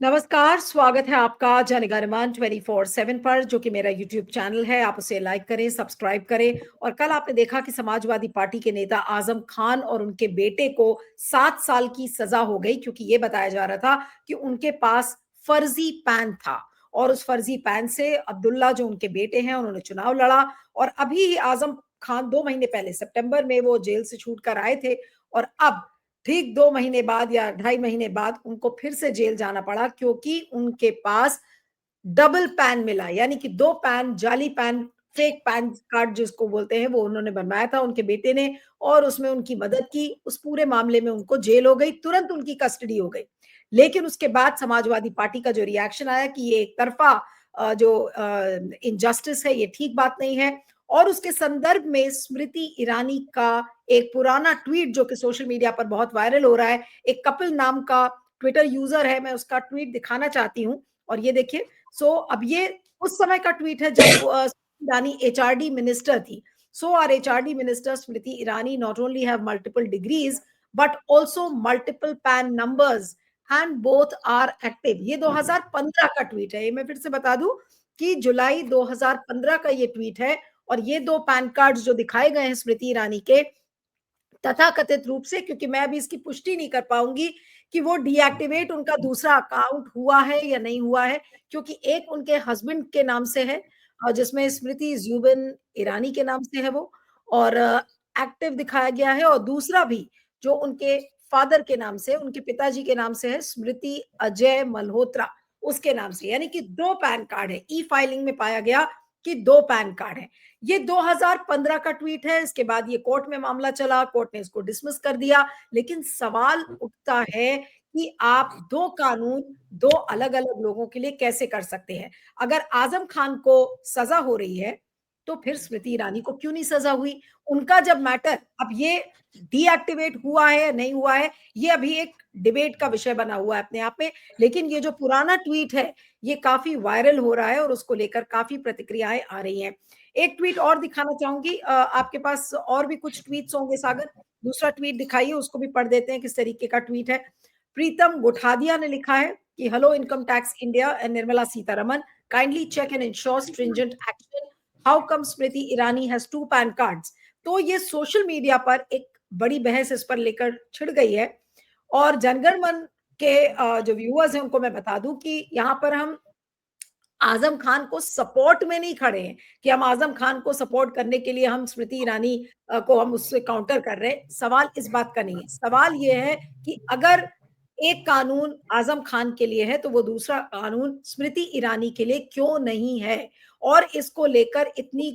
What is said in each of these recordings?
नमस्कार, स्वागत है आपका जनगणमन 24/7 पर, जो कि मेरा यूट्यूब चैनल है। आप उसे लाइक करें, सब्सक्राइब करें। और कल आपने देखा कि समाजवादी पार्टी के नेता आज़म खान और उनके बेटे को 7 साल की सज़ा हो गई, क्योंकि ये बताया जा रहा था कि उनके पास फर्जी पैन था और उस फर्जी पैन से अब्दुल्ला, जो उनके बेटे हैं, उन्होंने चुनाव लड़ा। और अभी ही आज़म खान 2 महीने पहले सितंबर में वो जेल से छूट कर आए थे और अब ठीक 2 महीने बाद या ढाई महीने बाद उनको फिर से जेल जाना पड़ा, क्योंकि उनके पास डबल पैन मिला, यानी कि 2 पैन, जाली पैन, फेक पैन कार्ड जिसको बोलते हैं, वो उन्होंने बनवाया था उनके बेटे ने और उसमें उनकी मदद की। उस पूरे मामले में उनको जेल हो गई, तुरंत उनकी कस्टडी हो गई। लेकिन उसके बाद समाजवादी पार्टी का जो रिएक्शन आया कि ये एक तरफा जो इनजस्टिस है, ये ठीक बात नहीं है। और उसके संदर्भ में स्मृति ईरानी का एक पुराना ट्वीट, जो कि सोशल मीडिया पर बहुत वायरल हो रहा है, एक कपिल नाम का ट्विटर यूजर है, मैं उसका ट्वीट दिखाना चाहती हूँ। और ये देखिए, अब ये उस समय का ट्वीट है जब स्मृति ईरानी एचआरडी मिनिस्टर थी। Are HRD minister Smriti Irani not only have multiple degrees but also multiple PAN numbers and both are active. ये 2015 का ट्वीट है। ये मैं फिर से बता दूं कि जुलाई 2015 का ये ट्वीट है। और ये 2 पैन कार्ड जो दिखाए गए हैं स्मृति ईरानी के, तथाकथित रूप से, क्योंकि मैं अभी इसकी पुष्टि नहीं कर पाऊंगी कि वो डीएक्टिवेट उनका दूसरा अकाउंट हुआ है या नहीं हुआ है, क्योंकि एक उनके हस्बैंड के नाम से है और जिसमें स्मृति जुबिन ईरानी के नाम से है वो, और एक्टिव दिखाया गया है। और दूसरा भी जो उनके फादर के नाम से, उनके पिताजी के नाम से है, स्मृति अजय मल्होत्रा, उसके नाम से, यानी कि 2 पैन कार्ड है। ई फाइलिंग में पाया गया कि 2 पैन कार्ड है। ये 2015 का ट्वीट है। इसके बाद ये कोर्ट में मामला चला, कोर्ट ने इसको डिसमिस कर दिया। लेकिन सवाल उठता है कि आप 2 कानून 2 अलग-अलग लोगों के लिए कैसे कर सकते हैं? अगर आज़म खान को सजा हो रही है, तो फिर स्मृति ईरानी को क्यों नहीं सजा हुई? उनका जब मैटर, अब ये डीएक्टिवेट हुआ है या नहीं हुआ है, ये अभी एक डिबेट का विषय बना हुआ है अपने आप में। लेकिन ये जो पुराना ट्वीट है, ये काफी वायरल हो रहा है और उसको लेकर काफी प्रतिक्रियाएं आ रही हैं। एक ट्वीट और दिखाना चाहूंगी। आपके पास और भी कुछ ट्वीट्स होंगे सागर, दूसरा ट्वीट दिखाइए, उसको भी पढ़ देते हैं किस तरीके का ट्वीट है। प्रीतम गोठादिया ने लिखा है कि hello income tax India and Nirmala Sitharaman, kindly check and ensure stringent action, how come Smriti Irani has 2 PAN cards. तो ये सोशल मीडिया पर एक बड़ी बहस इस पर लेकर छिड़ गई है। और जनगण मन के जो व्यूअर्स हैं उनको मैं बता दूं कि यहाँ पर हम आजम खान को सपोर्ट में नहीं खड़े हैं कि हम आजम खान को सपोर्ट करने के लिए हम स्मृति ईरानी को हम उससे काउंटर कर रहे हैं। सवाल इस बात का नहीं है। सवाल ये है कि अगर एक कानून आजम खान के लिए है, तो वो दूसरा कानून स्मृति ईरानी के लिए क्यों नहीं है? और इसको लेकर इतनी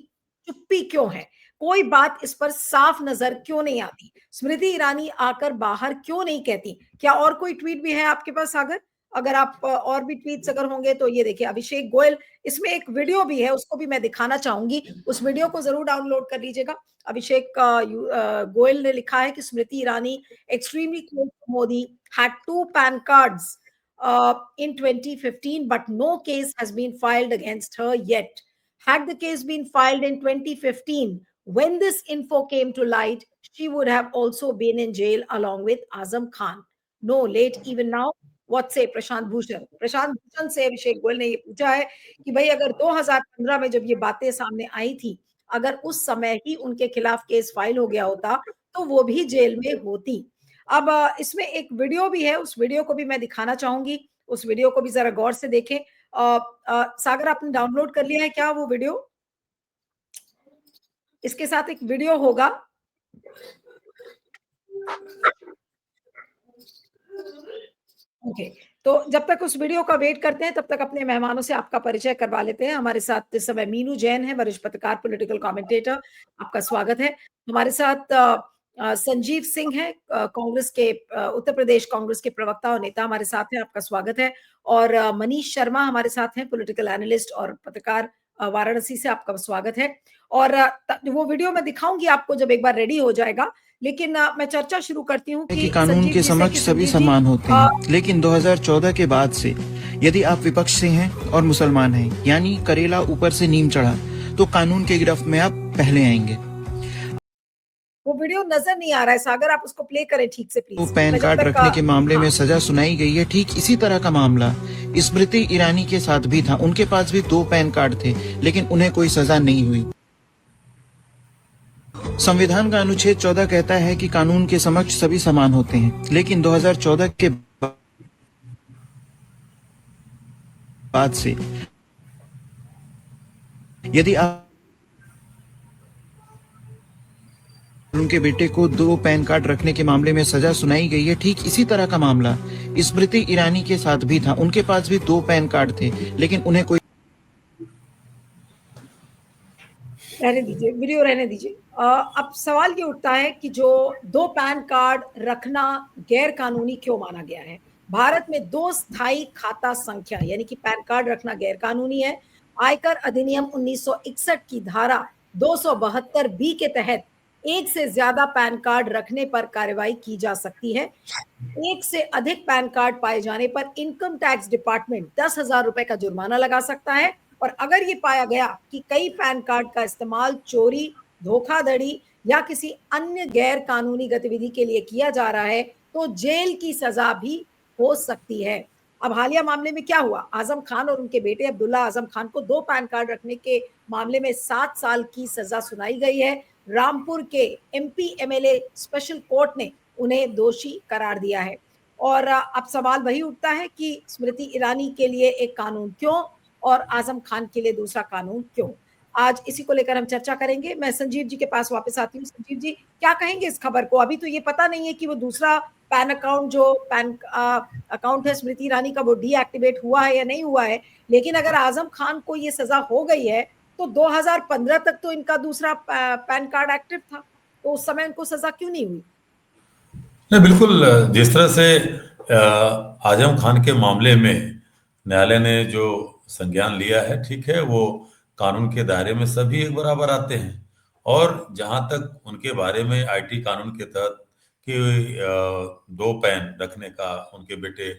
चुप्पी क्यों है? कोई बात इस पर साफ नजर क्यों नहीं आती? स्मृति ईरानी आकर बाहर क्यों नहीं कहती? क्या और कोई ट्वीट भी है आपके पास सागर? अगर आप और भी ट्वीट्स अगर होंगे तो ये देखिए, अभिषेक गोयल, इसमें एक वीडियो भी है, उसको भी मैं दिखाना चाहूंगी। उस वीडियो को जरूर डाउनलोड कर लीजिएगा। अभिषेक गोयल ने लिखा है कि Smriti Irani extremely close to Modi had 2 PAN cards in 2015, but no case has been filed against her yet. Had the case been filed in 2015, when this info came to light, she would have also been in jail along with Azam Khan. No late even now. What से प्रशांत भूषण से अभिषेक गोयल ने ये पूछा है कि भाई, अगर 2015 में जब ये बातें सामने आई थी, अगर उस समय ही उनके खिलाफ केस फाइल हो गया होता, तो वो भी जेल में होती। अब इसमें एक वीडियो भी है, उस वीडियो को भी मैं दिखाना चाहूंगी। उस वीडियो को भी जरा गौर से देखें। सागर, आपने डाउनलोड कर लिया है क्या वो वीडियो? इसके साथ एक वीडियो होगा। ओके, तो जब तक उस वीडियो का वेट करते हैं, तब तक अपने मेहमानों से आपका परिचय करवा लेते हैं। हमारे साथ इस समय मीनू जैन है, वरिष्ठ पत्रकार, पॉलिटिकल कमेंटेटर। आपका स्वागत है। हमारे साथ संजीव सिंह है, कांग्रेस के, उत्तर प्रदेश कांग्रेस के प्रवक्ता और नेता हमारे साथ हैं। आपका स्वागत है। और मनीष शर्मा हमारे साथ हैं, पॉलिटिकल एनालिस्ट और पत्रकार, वाराणसी से। आपका स्वागत है। और वो वीडियो मैं दिखाऊंगी आपको जब एक बार रेडी हो जाएगा। लेकिन मैं चर्चा शुरू करती हूँ कि कानून के समक्ष सभी समान होते हैं, लेकिन 2014 के बाद से यदि आप विपक्ष से हैं और मुसलमान हैं, यानी करेला ऊपर से नीम चढ़ा, तो कानून के गिरफ्त में आप पहले आएंगे। वो वीडियो नजर नहीं आ रहा है सागर, आप उसको प्ले करें ठीक से तो प्लीज। पैन मैं जब कार्ड तक रखने के मामले में हाँ। सजा सुनाई गई है, ठीक इसी तरह का मामला स्मृति ईरानी के साथ भी था। उनके पास भी 2 पैन कार्ड थे, लेकिन उन्हें कोई सजा नहीं हुई। संविधान का अनुच्छेद 14 कहता है कि कानून के समक्ष सभी समान होते हैं, लेकिन 2014 के बाद से यदि आप उनके बेटे को 2 पैन कार्ड रखने के मामले में सजा सुनाई गई है, ठीक इसी तरह का मामला स्मृति ईरानी के साथ भी था। उनके पास भी 2 पैन कार्ड थे, लेकिन उन्हें कोई रहने दीजिए, वीडियो रहने दीजिए। अब सवाल ये उठता है कि जो 2 पैन कार्ड रखना गैर कानूनी क्यों माना गया है। भारत में 2 स्थायी खाता संख्या यानी कि पैन कार्ड रखना गैर कानूनी है। आयकर अधिनियम 1961 की धारा 272 बी के तहत एक से ज्यादा पैन कार्ड रखने पर कार्रवाई की जा सकती है। एक से अधिक पैन कार्ड पाए जाने पर इनकम टैक्स डिपार्टमेंट 10,000 रुपए का जुर्माना लगा सकता है। और अगर ये पाया गया कि कई पैन कार्ड का इस्तेमाल चोरी, धोखाधड़ी या किसी अन्य गैर कानूनी गतिविधि के लिए किया जा रहा है तो जेल की सजा भी हो सकती है। अब हालिया मामले में क्या हुआ, आजम खान और उनके बेटे अब्दुल्ला आजम खान को 2 पैन कार्ड रखने के मामले में 7 साल की सजा सुनाई गई है। रामपुर के एमपी एमएलए स्पेशल कोर्ट ने उन्हें दोषी करार दिया है। और अब सवाल वही उठता है कि स्मृति ईरानी के लिए एक कानून क्यों और आजम खान के लिए दूसरा कानून क्यों। आज इसी को लेकर हम चर्चा करेंगे। मैं संजीव जी के पास वापस आती हूँ। संजीव जी क्या कहेंगे इस खबर को। अभी तो ये पता नहीं है कि वो दूसरा पैन अकाउंट जो पैन अकाउंट है स्मृति ईरानी का वो डीएक्टिवेट हुआ है या नहीं हुआ है, लेकिन अगर आजम खान को ये सजा हो गई है तो 2015 तक तो इनका दूसरा पैन कार्ड एक्टिव था, तो उस समय इनको सजा क्यों नहीं हुई। नहीं, बिल्कुल। जिस तरह से आजम खान के मामले में न्यायालय ने जो संज्ञान लिया है, ठीक है, वो कानून के दायरे में सभी एक बराबर आते हैं। और जहां तक उनके बारे में आईटी कानून के तहत कि 2 पैन रखने का उनके बेटे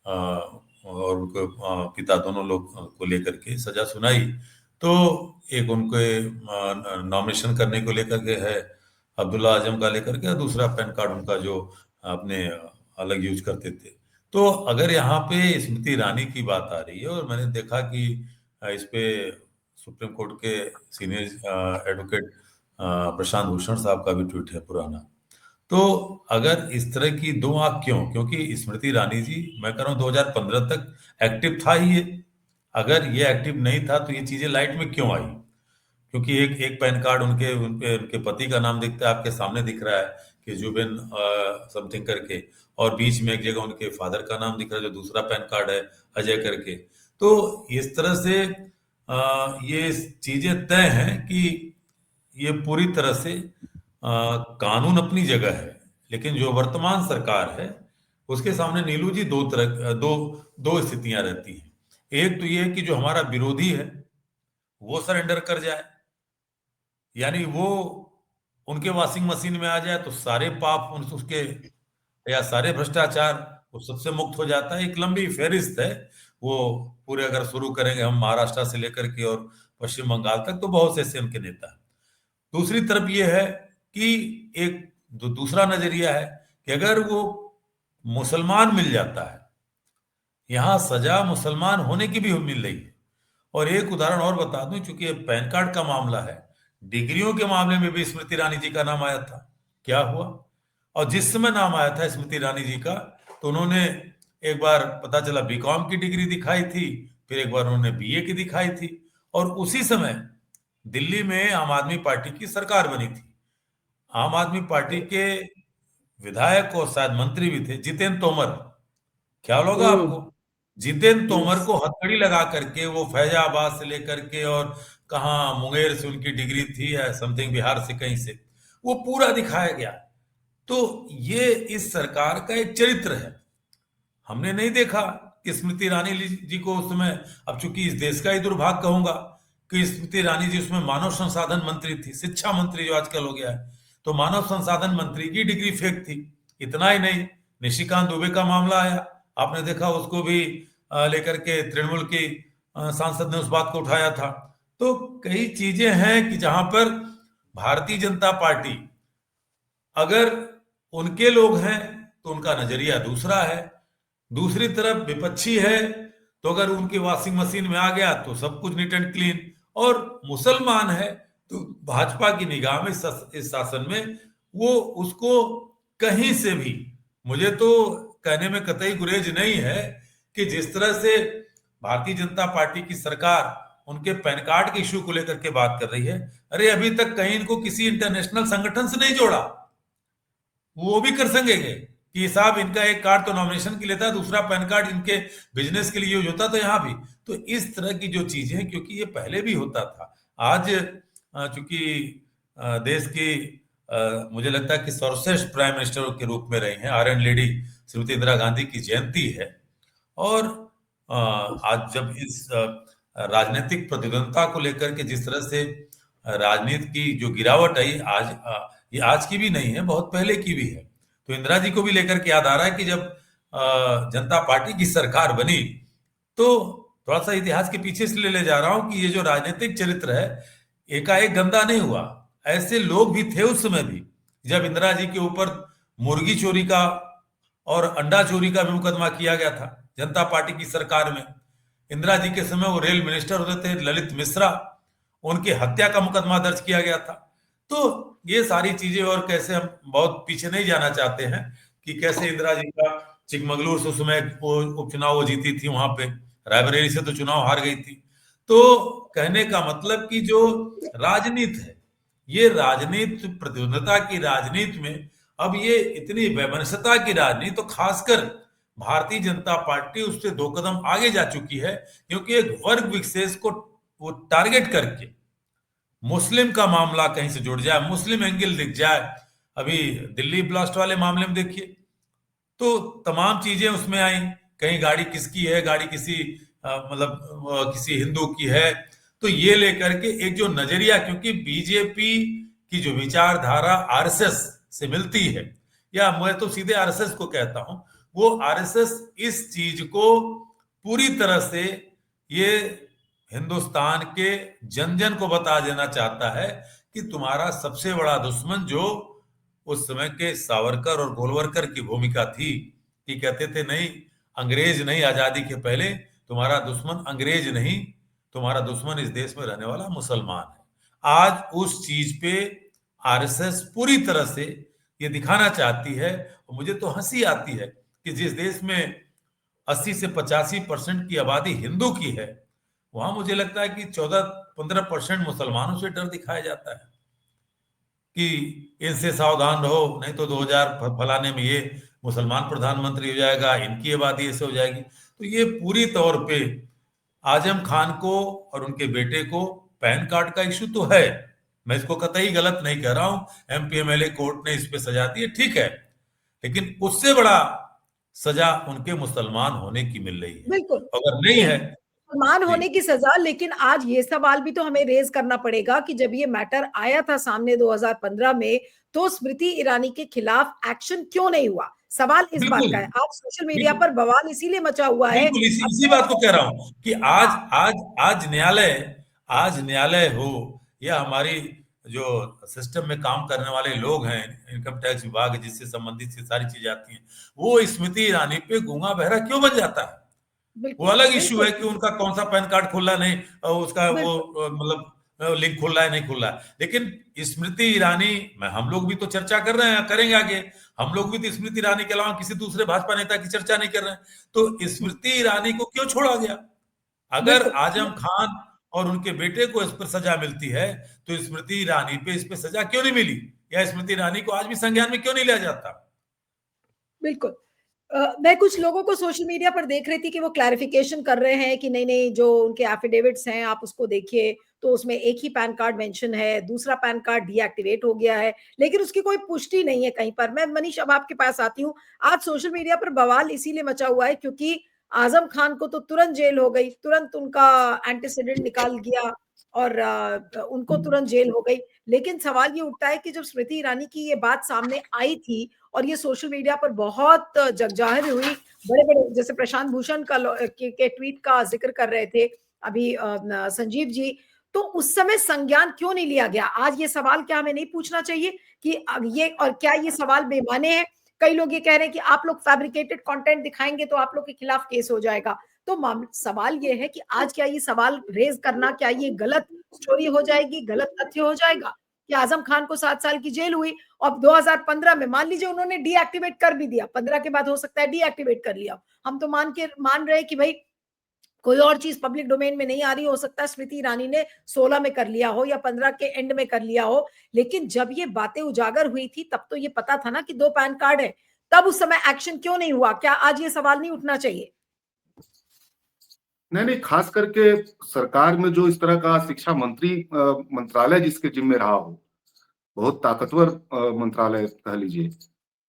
और उनके पिता दोनों लोग को लेकर के सजा सुनाई, तो एक उनके नॉमिनेशन करने को लेकर के है अब्दुल्ला आजम का लेकर के, दूसरा पैन कार्ड उनका जो अपने अलग यूज करते थे। तो अगर यहाँ पे स्मृति ईरानी की बात आ रही है और मैंने देखा कि इस पे सुप्रीम कोर्ट के सीनियर एडवोकेट प्रशांत भूषण साहब का भी ट्वीट है पुराना। तो अगर इस तरह की 2 आंख क्यों, क्योंकि स्मृति ईरानी जी मैं कह रहा हूँ 2015 तक एक्टिव था ही ये। अगर ये एक्टिव नहीं था तो ये चीजें लाइट में क्यों आई, क्योंकि एक पैन कार्ड उनके पति का नाम दिखता है, आपके सामने दिख रहा है कि जुबिन समथिंग करके, और बीच में एक जगह उनके फादर का नाम दिख रहा है जो दूसरा पैन कार्ड है अजय करके। तो इस तरह से ये चीजें तय हैं कि ये पूरी तरह से कानून अपनी जगह है, लेकिन जो वर्तमान सरकार है उसके सामने नीलू जी दो स्थितियां रहती हैं। एक तो ये है कि जो हमारा विरोधी है वो सरेंडर कर जाए, यानी वो उनके वॉशिंग मशीन में आ जाए तो सारे पाप उसके या सारे भ्रष्टाचार वो सबसे मुक्त हो जाता है। एक लंबी फहरिस्त है वो, पूरे अगर शुरू करेंगे हम महाराष्ट्र से लेकर के और पश्चिम बंगाल तक तो बहुत से ऐसे उनके नेता हैं। दूसरी तरफ ये है कि एक दूसरा नजरिया है कि अगर वो मुसलमान मिल जाता है, यहाँ सजा मुसलमान होने की भी मिल रही है। और एक उदाहरण और बता दूं, चूंकि पैन कार्ड का मामला है, डिग्रियों के मामले में भी स्मृति ईरानी जी का नाम आया था। क्या हुआ, और जिस समय नाम आया था स्मृति ईरानी जी का तो उन्होंने एक बार पता चला बीकॉम की डिग्री दिखाई थी, फिर एक बार उन्होंने बीए की दिखाई थी, और उसी समय दिल्ली में आम आदमी पार्टी की सरकार बनी थी। आम आदमी पार्टी के विधायक और शायद मंत्री भी थे जितेंद्र तोमर, ख्याल होगा आपको। जितेंद्र तोमर को हथकड़ी लगा करके वो फैजाबाद से लेकर के और कहाँ मुंगेर से उनकी डिग्री थी या समथिंग बिहार से कहीं से, वो पूरा दिखाया गया। तो ये इस सरकार का एक चरित्र है। हमने नहीं देखा कि स्मृति ईरानी जी को उस समय, अब चूंकि इस देश का ही दुर्भाग्य कहूंगा कि स्मृति ईरानी जी उसमें मानव संसाधन मंत्री थी, शिक्षा मंत्री जो आजकल हो गया है, तो मानव संसाधन मंत्री की डिग्री फेक थी। इतना ही नहीं, निशिकांत दुबे का मामला आया, आपने देखा, उसको भी लेकर के तृणमूल की सांसद ने उस बात को उठाया था। तो कई चीजें हैं कि जहां पर भारतीय जनता पार्टी अगर उनके लोग हैं तो उनका नजरिया दूसरा है, दूसरी तरफ विपक्षी है तो अगर उनकी वॉशिंग मशीन में आ गया तो सब कुछ नीट एंड क्लीन, और मुसलमान है तो भाजपा की निगाह में इस शासन में वो उसको कहीं से भी, मुझे तो कहने में कतई गुरेज नहीं है कि जिस तरह से भारतीय जनता पार्टी की सरकार उनके पैन कार्ड के इश्यू को लेकर के बात कर रही है, अरे अभी तक कहीं इनको किसी इंटरनेशनल संगठन से नहीं जोड़ा, वो भी कर सकेंगे कि साहब इनका एक कार्ड तो नॉमिनेशन के लिए था, दूसरा पैन कार्ड इनके बिजनेस के लिए यूज होता, तो यहाँ भी तो इस तरह की जो चीजें हैं, क्योंकि ये पहले भी होता था। आज चूंकि देश की मुझे लगता है कि सर्वश्रेष्ठ प्राइम मिनिस्टर के रूप में रही हैं आयरन लेडी श्रीमती इंदिरा गांधी की जयंती है, और आज जब इस राजनीतिक प्रतिद्वंदता को लेकर के जिस तरह से राजनीति की जो गिरावट आई आज, ये आज की भी नहीं है, बहुत पहले की भी है। तो इंदिरा जी को भी लेकर के याद आ रहा है कि जब जनता पार्टी की सरकार बनी तो थोड़ा सा इतिहास के पीछे से ले जा रहा हूं कि ये जो राजनीतिक चरित्र है एकाएक गंदा नहीं हुआ, ऐसे लोग भी थे उस समय भी, जब इंदिरा जी के ऊपर मुर्गी चोरी का और अंडा चोरी का भी मुकदमा किया गया था जनता पार्टी की सरकार में। इंदिरा जी के समय वो रेल मिनिस्टर होते थे ललित मिश्रा, उनकी हत्या का मुकदमा दर्ज किया गया था। तो ये सारी चीजें, और कैसे हम बहुत पीछे नहीं जाना चाहते हैं कि कैसे इंदिरा जी का चिकमगलूर से उस समय वो उपचुनाव वो जीती थी, वहां पे रायबरेली से तो चुनाव हार गई थी। तो कहने का मतलब कि जो राजनीति है, ये राजनीति प्रतिद्वंदता की राजनीति में अब ये इतनी वैमनस्यता की राजनीति, तो खासकर भारतीय जनता पार्टी उससे 2 कदम आगे जा चुकी है, क्योंकि एक वर्ग विशेष को वो टारगेट करके मुस्लिम का मामला कहीं से जुड़ जाए, मुस्लिम एंगल दिख जाए। अभी दिल्ली ब्लास्ट वाले मामले में देखिए तो तमाम चीजें उसमें आई, कहीं गाड़ी किसकी है, गाड़ी किसी किसी हिंदू की है, तो ये लेकर के एक जो नजरिया, क्योंकि बीजेपी की जो विचारधारा आरएसएस से मिलती है, या मैं तो सीधे आरएसएस को कहता हूं, वो आरएसएस इस चीज को पूरी तरह से ये हिंदुस्तान के जन जन को बता देना चाहता है कि तुम्हारा सबसे बड़ा दुश्मन, जो उस समय के सावरकर और गोलवरकर की भूमिका थी कि कहते थे नहीं अंग्रेज नहीं, आजादी के पहले तुम्हारा दुश्मन अंग्रेज नहीं, तुम्हारा दुश्मन इस देश में रहने वाला मुसलमान है। आज उस चीज पे आरएसएस पूरी तरह से ये दिखाना चाहती है, और मुझे तो हंसी आती है कि जिस देश में 80 से 85% की आबादी हिंदू की है, वहां मुझे लगता है कि 14-15% मुसलमानों से डर दिखाया जाता है कि इनसे सावधान रहो, नहीं तो 2000 फलाने में ये मुसलमान प्रधानमंत्री हो जाएगा, इनकी आबादी ऐसे हो जाएगी। तो ये पूरी तौर पे आजम खान को और उनके बेटे को पैन कार्ड का इश्यू तो है, मैं इसको कतई गलत नहीं कह रहा हूं, एमपीएमएलए कोर्ट ने इस पे सजा दी है, ठीक है, लेकिन उससे बड़ा सजा उनके मुसलमान होने की मिल रही है। बिल्कुल, अगर नहीं है मुसलमान होने की सजा। लेकिन आज ये सवाल भी तो हमें रेज करना पड़ेगा कि जब ये मैटर आया था सामने 2015 में, तो स्मृति ईरानी के खिलाफ एक्शन क्यों नहीं हुआ? सवाल इस बात का है। आज सोशल मीडिया पर बवाल इसीलिए मचा हुआ है, बिल्कुल इसी बात को कह रहा हूं कि आज न्यायालय हो या हमारी जो सिस्टम में काम करने वाले लोग हैं, इनकम टैक्स विभाग जिससे संबंधित सारी चीजें आती हैं, वो स्मृति ईरानी पे गूंगा बहरा क्यों बन जाता है? वो अलग इश्यू है कि उनका कौन सा पैन कार्ड खुल रहा नहीं, उसका वो लिंक खुल रहा है नहीं खुल रहा है, लेकिन स्मृति ईरानी में हम लोग भी तो चर्चा कर रहे हैं, करेंगे आगे। हम लोग भी तो स्मृति ईरानी के अलावा किसी दूसरे भाजपा नेता की चर्चा नहीं कर रहे हैं, तो स्मृति ईरानी को क्यों छोड़ा गया? अगर आजम खान और उनके बेटे को इस पर सजा मिलती है तो स्मृति ईरानी पे इस पे सजा क्यों नहीं मिली, या स्मृति ईरानी को आज भी संज्ञान में क्यों नहीं लिया जाता? बिल्कुल। मैं कुछ लोगों को सोशल मीडिया पर देख रही थी कि वो क्लैरिफिकेशन कर रहे हैं कि नहीं नहीं, जो उनके एफिडेविट्स हैं आप उसको देखिए तो उसमें एक ही पैन कार्ड मेंशन है, दूसरा पैन कार्ड डीएक्टिवेट हो गया है, लेकिन उसकी कोई पुष्टि नहीं है कहीं पर। मैं मनीष अब आपके पास आती हूँ। आज सोशल मीडिया पर बवाल इसीलिए मचा हुआ है क्योंकि आजम खान को तो तुरंत जेल हो गई, तुरंत उनका एंटीसीडेंट निकाल गया और उनको तुरंत जेल हो गई। लेकिन सवाल ये उठता है कि जब स्मृति ईरानी की ये बात सामने आई थी और ये सोशल मीडिया पर बहुत जगजाहिर हुई, बड़े बड़े जैसे प्रशांत भूषण का के ट्वीट का जिक्र कर रहे थे अभी संजीव जी, तो उस समय संज्ञान क्यों नहीं लिया गया? आज ये सवाल क्या हमें नहीं पूछना चाहिए कि ये, और क्या ये सवाल बेमाने हैं? कई लोग ये कह रहे हैं कि आप लोग फैब्रिकेटेड कंटेंट दिखाएंगे तो आप लोग के खिलाफ केस हो जाएगा। तो सवाल ये है कि आज क्या ये सवाल रेज करना, क्या ये गलत स्टोरी हो जाएगी, गलत तथ्य हो जाएगा कि आजम खान को 7 साल की जेल हुई और 2015 में मान लीजिए उन्होंने डीएक्टिवेट कर भी दिया, 15 के बाद हो सकता है डीएक्टिवेट कर लिया, हम तो मान रहे कि भाई कोई और चीज पब्लिक डोमेन में नहीं आ रही, हो सकता है स्मृति ईरानी ने 16 में कर लिया हो या 15 के एंड में कर लिया हो, लेकिन जब ये बातें उजागर हुई थी तब तो ये पता था ना कि 2 पैन कार्ड है, तब उस समय एक्शन क्यों नहीं हुआ? क्या आज ये सवाल नहीं उठना चाहिए? नहीं, खास करके सरकार में जो इस तरह का शिक्षा मंत्री मंत्रालय जिसके जिम्मे रहा हो, बहुत ताकतवर मंत्रालय कह लीजिए,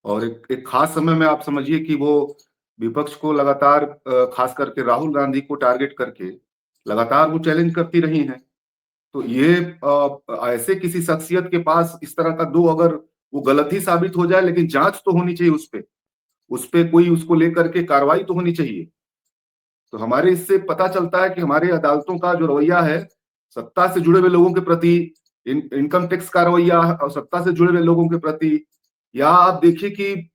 और एक खास समय में आप समझिए कि वो विपक्ष को लगातार खास करके राहुल गांधी को टारगेट करके लगातार वो चैलेंज करती रही हैं। तो ये ऐसे किसी शख्सियत के पास इस तरह का अगर वो गलत ही साबित हो जाए, लेकिन जांच तो होनी चाहिए उस पे कोई उसको लेकर के कार्रवाई तो होनी चाहिए। तो हमारे इससे पता चलता है कि हमारे अदालतों का जो रवैया है सत्ता से जुड़े हुए लोगों के प्रति, इनकम टैक्स का रवैया और सत्ता से जुड़े हुए लोगों के प्रति, या आप देखिए कि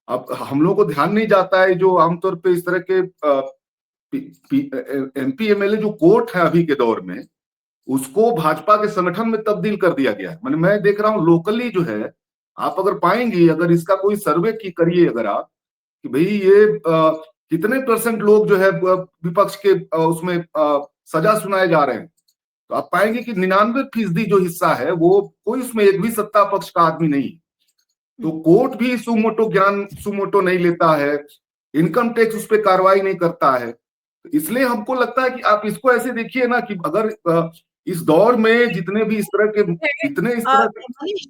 अब हम लोगों को ध्यान नहीं जाता है जो आमतौर पे इस तरह के एमपी एमएलए जो कोर्ट है अभी के दौर में, उसको भाजपा के संगठन में तब्दील कर दिया गया है। मैं देख रहा हूँ लोकली जो है, आप अगर पाएंगे, अगर इसका कोई सर्वे करिए अगर आप कि भाई ये कितने % लोग जो है विपक्ष के उसमें सजा सुनाए जा रहे हैं, तो आप पाएंगे कि 99% जो हिस्सा है वो कोई उसमें एक भी सत्ता पक्ष का आदमी नहीं। तो कोर्ट भी सुमोटो नहीं लेता है, इनकम टैक्स उस पर कार्रवाई नहीं करता है। तो इसलिए हमको लगता है कि आप इसको ऐसे देखिए ना कि अगर इस दौर में जितने भी इस तरह के मनीष,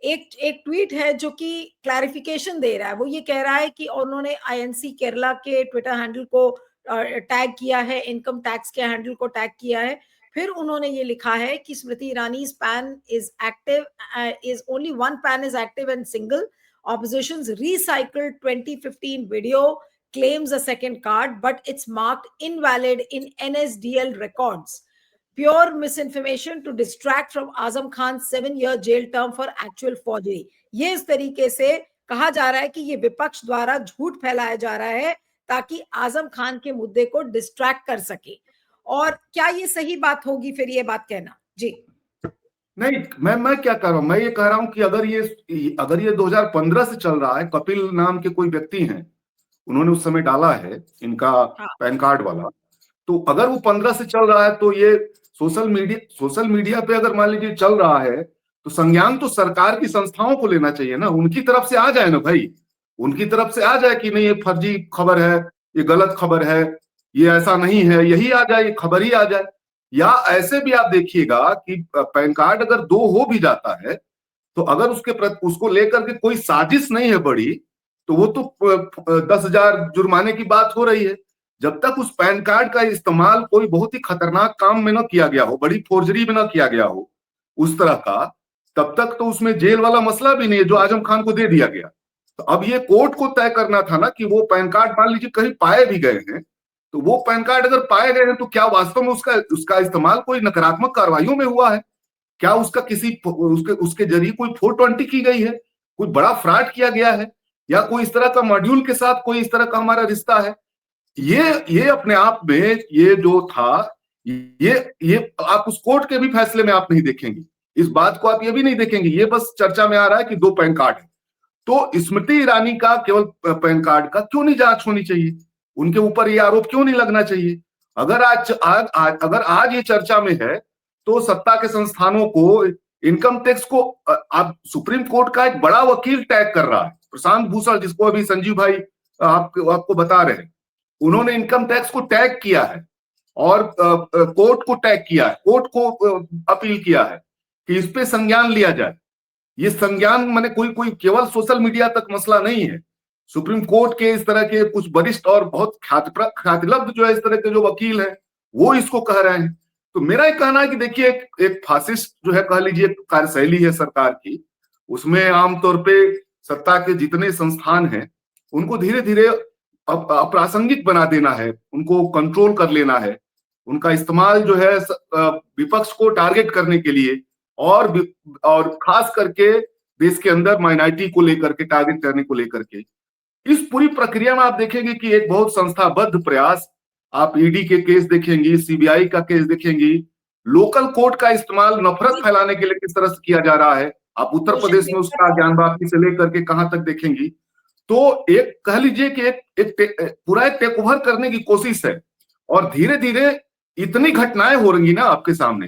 एक ट्वीट है जो कि क्लैरिफिकेशन दे रहा है। वो ये कह रहा है कि उन्होंने आईएनसी केरला के ट्विटर हैंडल को टैग किया है, इनकम टैक्स के हैंडल को टैग किया है। फिर उन्होंने ये लिखा है कि Smriti Irani PAN is active, is only one PAN is active and single, opposition's recycled 2015 video claims a second card but it's marked invalid in NSDL records. Pure misinformation to distract from Azam Khan's 7-year jail term for actual forgery. ये इस तरीके से कहा जा रहा है कि ये विपक्ष द्वारा झूठ फैलाया जा रहा है ताकि आजम खान के मुद्दे को डिस्ट्रैक्ट कर सके। और क्या ये सही बात होगी फिर ये बात कहना? जी नहीं, मैं क्या कर रहा हूं, मैं ये कह रहा हूं कि अगर ये 2015 से चल रहा है, कपिल नाम के कोई व्यक्ति हैं, उन्होंने उस समय डाला है इनका पैन कार्ड वाला, तो अगर वो 15 से चल रहा है तो ये सोशल मीडिया पे अगर मान लीजिए चल रहा है तो संज्ञान तो सरकार की संस्थाओं को लेना चाहिए ना, उनकी तरफ से आ जाए ना भाई, उनकी तरफ से आ जाए कि नहीं ये फर्जी खबर है, ये गलत खबर है, ये ऐसा नहीं है, यही आ जाए, ये खबर ही आ जाए। या ऐसे भी आप देखिएगा कि पैन कार्ड अगर 2 हो भी जाता है तो अगर उसको लेकर के कोई साजिश नहीं है बड़ी, तो वो तो 10,000 जुर्माने की बात हो रही है। जब तक उस पैन कार्ड का इस्तेमाल कोई बहुत ही खतरनाक काम में न किया गया हो, बड़ी फोर्जरी में न किया गया हो उस तरह का, तब तक तो उसमें जेल वाला मसला भी नहीं है जो आजम खान को दे दिया गया। तो अब ये कोर्ट को तय करना था ना कि वो पैन कार्ड मान लीजिए कहीं पाए भी गए हैं, तो वो पैन कार्ड अगर पाए गए हैं तो क्या वास्तव में उसका इस्तेमाल कोई नकारात्मक कार्रवाइयों में हुआ है? क्या उसका उसके जरिए कोई 420 की गई है, कोई बड़ा फ्रॉड किया गया है, या कोई इस तरह का मॉड्यूल के साथ कोई इस तरह का हमारा रिश्ता है? ये अपने आप में ये जो था, ये आप उस कोर्ट के भी फैसले में आप नहीं देखेंगे, इस बात को आप ये भी नहीं देखेंगे। ये बस चर्चा में आ रहा है कि 2 पैन कार्ड है, तो स्मृति ईरानी का केवल पैन कार्ड का क्यों नहीं जांच होनी चाहिए? उनके ऊपर ये आरोप क्यों नहीं लगना चाहिए? अगर आज ये चर्चा में है तो सत्ता के संस्थानों को, इनकम टैक्स को, आप सुप्रीम कोर्ट का एक बड़ा वकील टैग कर रहा है, प्रशांत भूषण, जिसको अभी संजीव भाई आपको बता रहे हैं, उन्होंने इनकम टैक्स को टैग किया है और कोर्ट को टैग किया है, कोर्ट को अपील किया है कि इस पे संज्ञान लिया जाए। ये संज्ञान माने कोई केवल सोशल मीडिया तक मसला नहीं है। सुप्रीम कोर्ट के इस तरह के कुछ वरिष्ठ और बहुत ख्यातिलब्ध जो है इस तरह के जो वकील हैं, वो इसको कह रहे हैं। तो मेरा एक कहना है कि देखिए, एक फासिस्ट जो है कह लीजिए कार्यशैली है सरकार की, उसमें आमतौर पे सत्ता के जितने संस्थान हैं उनको धीरे धीरे अप्रासंगिक बना देना है, उनको कंट्रोल कर लेना है। उनका इस्तेमाल जो है विपक्ष को टारगेट करने के लिए और खास करके देश के अंदर माइनॉरिटी को लेकर के टारगेट करने को लेकर के इस पूरी प्रक्रिया में आप देखेंगे कि एक बहुत संस्थाबद्ध प्रयास, आप ईडी के केस देखेंगी, सीबीआई का केस देखेंगी, लोकल कोर्ट का इस्तेमाल नफरत फैलाने के लिए किस तरह से किया जा रहा है, आप उत्तर प्रदेश में उसका ज्ञान वापसी से लेकर के कहां तक देखेंगी। तो एक कह लीजिए कि पूरा एक टेक ओवर करने की कोशिश है और धीरे धीरे इतनी घटनाएं हो रही ना आपके सामने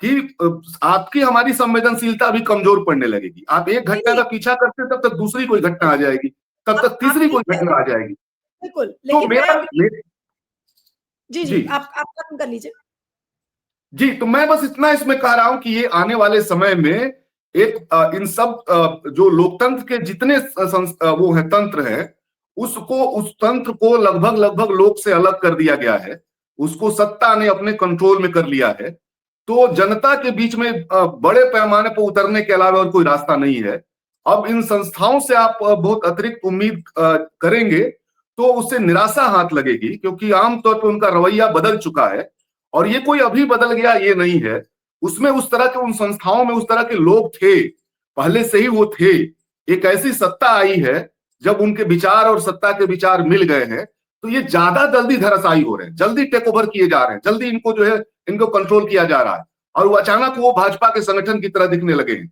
कि आपकी हमारी संवेदनशीलता भी कमजोर पड़ने लगेगी। आप एक घटना का पीछा करते तब तक दूसरी कोई घटना आ जाएगी, तब तक तीसरी कोई घटना आ जाएगी। बिल्कुल, तो मेरा जी आप खत्म कर लीजिए। जी, तो मैं बस इतना इसमें कह रहा हूं कि ये आने वाले समय में एक इन सब जो लोकतंत्र के जितने वो है तंत्र है, उस तंत्र को लगभग लोक से अलग कर दिया गया है, उसको सत्ता ने अपने कंट्रोल में कर लिया है। तो जनता के बीच में बड़े पैमाने पर उतरने के अलावा और कोई रास्ता नहीं है। अब इन संस्थाओं से आप बहुत अतिरिक्त उम्मीद करेंगे तो उससे निराशा हाथ लगेगी, क्योंकि आमतौर पर उनका रवैया बदल चुका है और ये कोई अभी बदल गया ये नहीं है। उसमें उस तरह के, उन संस्थाओं में उस तरह के लोग थे, पहले से ही वो थे। एक ऐसी सत्ता आई है जब उनके विचार और सत्ता के विचार मिल गए हैं तो ये ज्यादा जल्दी धराशायी हो रहे हैं, जल्दी टेक ओवर किए जा रहे हैं, जल्दी इनको जो है इनको कंट्रोल किया जा रहा है और वो अचानक वो भाजपा के संगठन की तरह दिखने लगे हैं।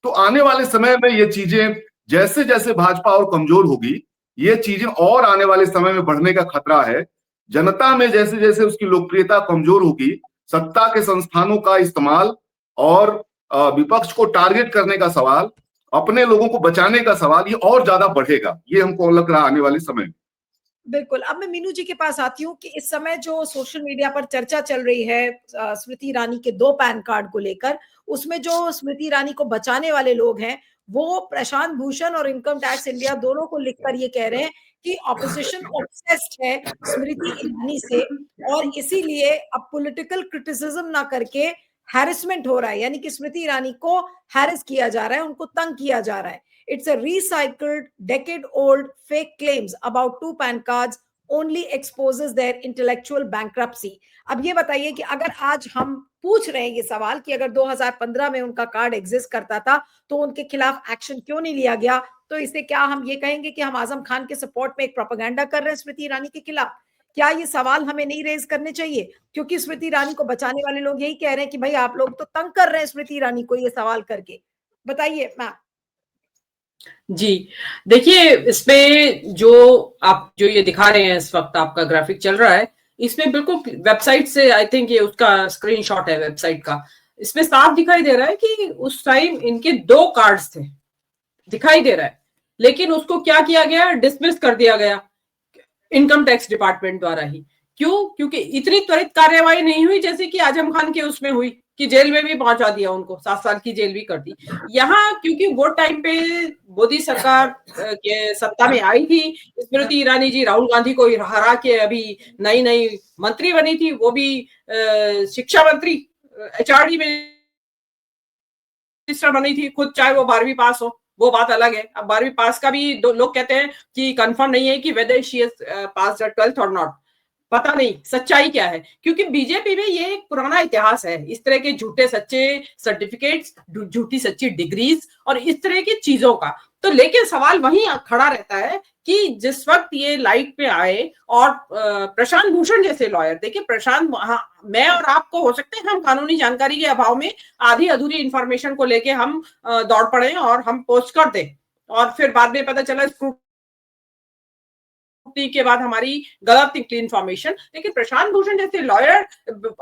तो आने वाले समय में ये चीजें जैसे जैसे भाजपा और कमजोर होगी, ये चीजें और आने वाले समय में बढ़ने का खतरा है। जनता में जैसे जैसे उसकी लोकप्रियता कमजोर होगी, सत्ता के संस्थानों का इस्तेमाल और विपक्ष को टारगेट करने का सवाल, अपने लोगों को बचाने का सवाल, ये और ज्यादा बढ़ेगा। ये हमको लग रहा है आने वाले समय में। बिल्कुल। अब मैं मीनू जी के पास आती हूँ कि इस समय जो सोशल मीडिया पर चर्चा चल रही है स्मृति ईरानी के 2 पैन कार्ड को लेकर, उसमें जो स्मृति ईरानी को बचाने वाले लोग हैं वो प्रशांत भूषण और इनकम टैक्स इंडिया दोनों को लिखकर ये कह रहे हैं कि ऑपोजिशन ऑब्सेस्ड है स्मृति ईरानी से और इसीलिए अब पॉलिटिकल क्रिटिसिज्म ना करके हैरेसमेंट हो रहा है, यानी कि स्मृति ईरानी को हैरेस किया जा रहा है, उनको तंग किया जा रहा है। It's a recycled, decade-old fake claims about 2 PAN cards only exposes their intellectual bankruptcy. अब ये बताइए कि अगर आज हम पूछ रहे हैं ये सवाल कि अगर 2015 में उनका कार्ड एग्जिस्ट करता था तो उनके खिलाफ एक्शन क्यों नहीं लिया गया, तो इससे क्या हम ये कहेंगे कि हम आजम खान के सपोर्ट में एक प्रोपेगेंडा कर रहे हैं स्मृति ईरानी के खिलाफ? क्या ये सवाल हमें नहीं रेज करने चाहिए? क्योंकि स्मृति ईरानी को बचाने वाले लोग यही कह रहे हैं कि भाई आप लोग तो तंग कर रहे हैं स्मृति ईरानी को ये सवाल करके। बताइए मैम। जी देखिए, इसमें जो आप जो ये दिखा रहे हैं इस वक्त आपका ग्राफिक चल रहा है, इसमें बिल्कुल वेबसाइट से आई थिंक ये उसका स्क्रीनशॉट है वेबसाइट का। इसमें साफ दिखाई दे रहा है कि उस टाइम इनके 2 कार्ड्स थे, दिखाई दे रहा है, लेकिन उसको क्या किया गया, डिसमिस कर दिया गया इनकम टैक्स डिपार्टमेंट द्वारा ही। क्यों? क्योंकि इतनी त्वरित कार्यवाही नहीं हुई जैसे कि आजम खान के उसमें हुई कि जेल में भी पहुंचा दिया उनको, 7 साल की जेल भी कर दी। यहाँ क्योंकि वो टाइम पे मोदी सरकार के सत्ता में आई थी, स्मृति ईरानी जी राहुल गांधी को हरा के अभी नई नई मंत्री बनी थी, वो भी शिक्षा मंत्री, एचआरडी मिनिस्टर बनी थी खुद, चाहे वो 12वीं पास हो, वो बात अलग है। अब 12वीं पास का भी लोग कहते हैं कि कंफर्म नहीं है कि whether she has passed 12th और नॉट, पता नहीं सच्चाई क्या है, क्योंकि बीजेपी में ये एक पुराना इतिहास है इस तरह के झूठे सच्चे सर्टिफिकेट्स, झूठी सच्ची डिग्रीज और इस तरह की चीजों का। तो लेकिन सवाल वहीं खड़ा रहता है कि जिस वक्त ये लाइट पे आए और प्रशांत भूषण जैसे लॉयर, देखिए प्रशांत, मैं और आपको हो सकते हैं हम कानूनी जानकारी के अभाव में आधी अधूरी इंफॉर्मेशन को लेके हम दौड़ पड़े और हम पोस्ट कर दें और फिर बाद में पता चला के बाद हमारी गलत निकली इंफॉर्मेशन। लेकिन प्रशांत भूषण जैसे लॉयर